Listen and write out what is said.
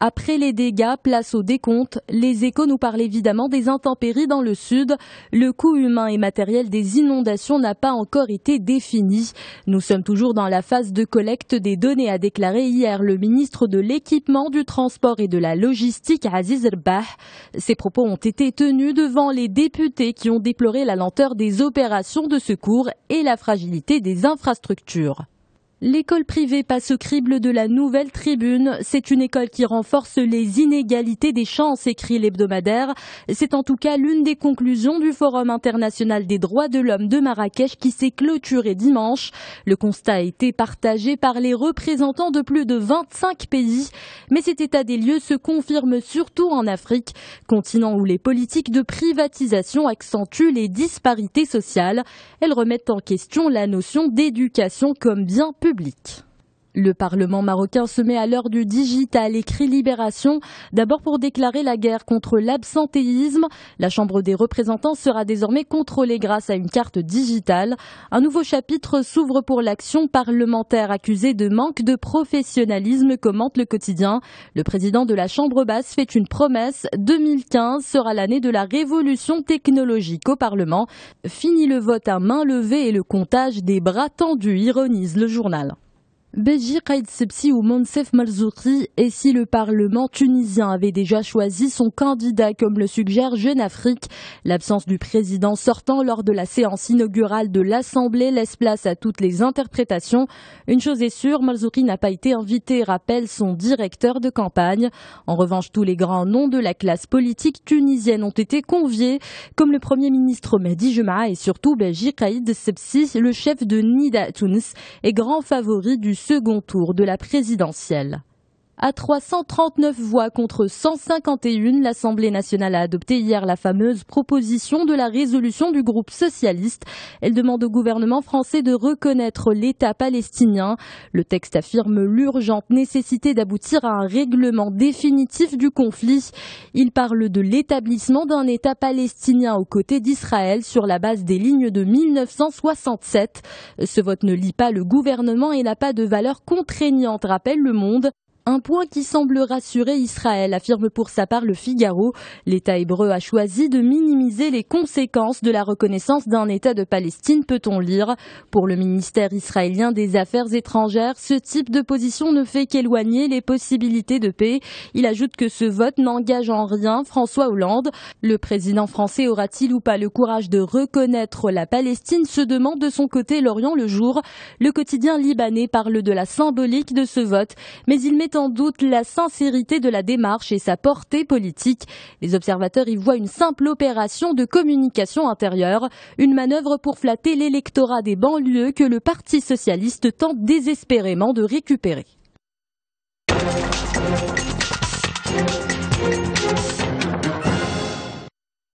Après les dégâts, place au décompte. Les Échos nous parlent évidemment des intempéries dans le sud. Le coût humain et matériel des inondations n'a pas encore été défini. Nous sommes toujours dans la phase de collecte des données, a déclaré hier le ministre de l'Équipement, du Transport et de la Logistique, Aziz Rbah. Ces propos ont été tenus devant les députés qui ont déploré la lenteur des opérations de secours et la fragilité des infrastructures. L'école privée passe au crible de la Nouvelle Tribune. C'est une école qui renforce les inégalités des chances, écrit l'hebdomadaire. C'est en tout cas l'une des conclusions du Forum international des droits de l'homme de Marrakech qui s'est clôturé dimanche. Le constat a été partagé par les représentants de plus de 25 pays. Mais cet état des lieux se confirme surtout en Afrique, continent où les politiques de privatisation accentuent les disparités sociales. Elles remettent en question la notion d'éducation comme bien public. Le Parlement marocain se met à l'heure du digital, écrit Libération. D'abord pour déclarer la guerre contre l'absentéisme. La Chambre des représentants sera désormais contrôlée grâce à une carte digitale. Un nouveau chapitre s'ouvre pour l'action parlementaire accusée de manque de professionnalisme, commente le quotidien. Le président de la Chambre basse fait une promesse. 2015 sera l'année de la révolution technologique au Parlement. Fini le vote à main levée et le comptage des bras tendus, ironise le journal. Beji Caïd Sebsi ou Monsef Marzouki, et si le Parlement tunisien avait déjà choisi son candidat comme le suggère Jeune Afrique, l'absence du président sortant lors de la séance inaugurale de l'Assemblée laisse place à toutes les interprétations. Une chose est sûre, Marzouki n'a pas été invité, rappelle son directeur de campagne. En revanche, tous les grands noms de la classe politique tunisienne ont été conviés, comme le Premier ministre Mehdi Jemaah et surtout Beji Caïd Sebsi, le chef de Nida Tunis et grand favori du second tour de la présidentielle. À 339 voix contre 151, l'Assemblée nationale a adopté hier la fameuse proposition de la résolution du groupe socialiste. Elle demande au gouvernement français de reconnaître l'État palestinien. Le texte affirme l'urgente nécessité d'aboutir à un règlement définitif du conflit. Il parle de l'établissement d'un État palestinien aux côtés d'Israël sur la base des lignes de 1967. Ce vote ne lie pas le gouvernement et n'a pas de valeur contraignante, rappelle Le Monde. Un point qui semble rassurer Israël, affirme pour sa part le Figaro. L'État hébreu a choisi de minimiser les conséquences de la reconnaissance d'un État de Palestine, peut-on lire. Pour le ministère israélien des Affaires étrangères, ce type de position ne fait qu'éloigner les possibilités de paix. Il ajoute que ce vote n'engage en rien François Hollande. Le président français aura-t-il ou pas le courage de reconnaître la Palestine, se demande de son côté L'Orient le Jour. Le quotidien libanais parle de la symbolique de ce vote, mais il met en doute la sincérité de la démarche et sa portée politique. Les observateurs y voient une simple opération de communication intérieure, une manœuvre pour flatter l'électorat des banlieues que le Parti socialiste tente désespérément de récupérer.